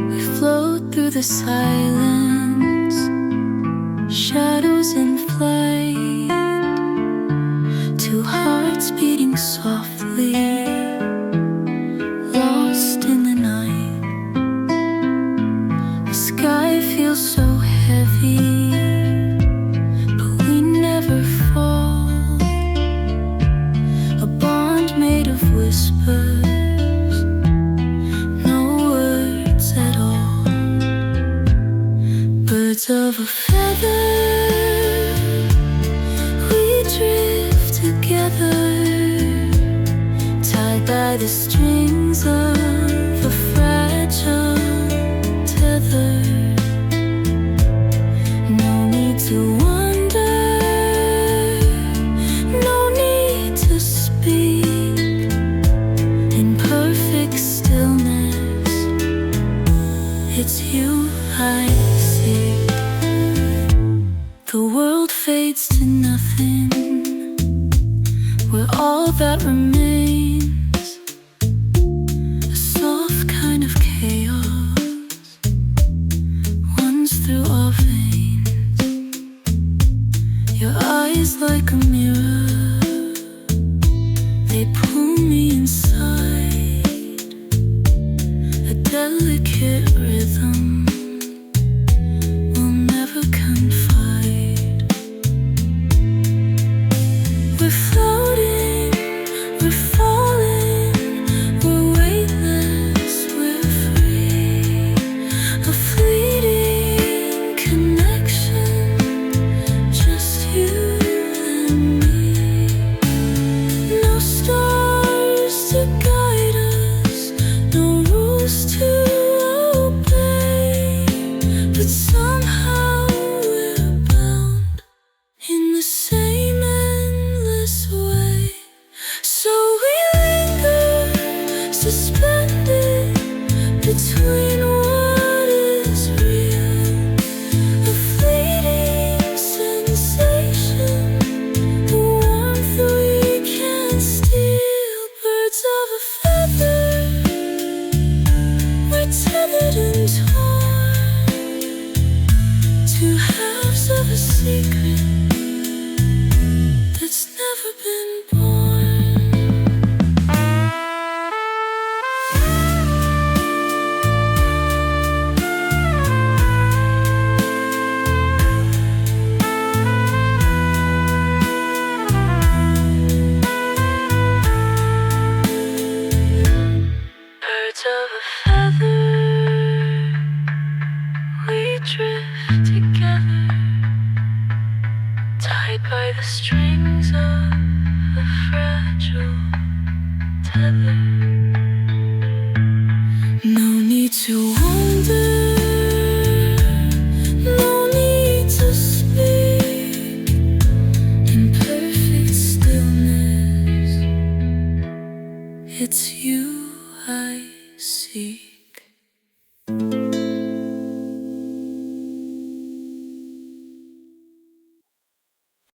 We float through the silence, shadows in flight, two hearts beating softly, lost in the night. The sky feels so heavy, but we never fall. A bond made of whispers, no words at all. Birds of a feather, we drift together, tied by the strings of a fragile tether. No need to wonder, no need to speak. In perfect stillness, it's you I see. The world fades to nothing, we're all that remains, a soft kind of chaos runs through our veins. Your eyes like a mirror, they pull me inside, a delicate rhythm we'll never confide. We're floating, we're falling, we're weightless, we're free. A fleeting connection, just you and me. No stars to guide us, no rules to obey, but somehow we're bound in the same endless way. So we linger, suspended between what is real, a fleeting sensation, the warmth we can't steal. Birds of a feather, we're tethered and torn, two halves of a secret that's never been born. Birds of a feather, we drift together, tied by the strings of a fragile tether. No need to wonder, no need to speak. In perfect stillness, it's you I see.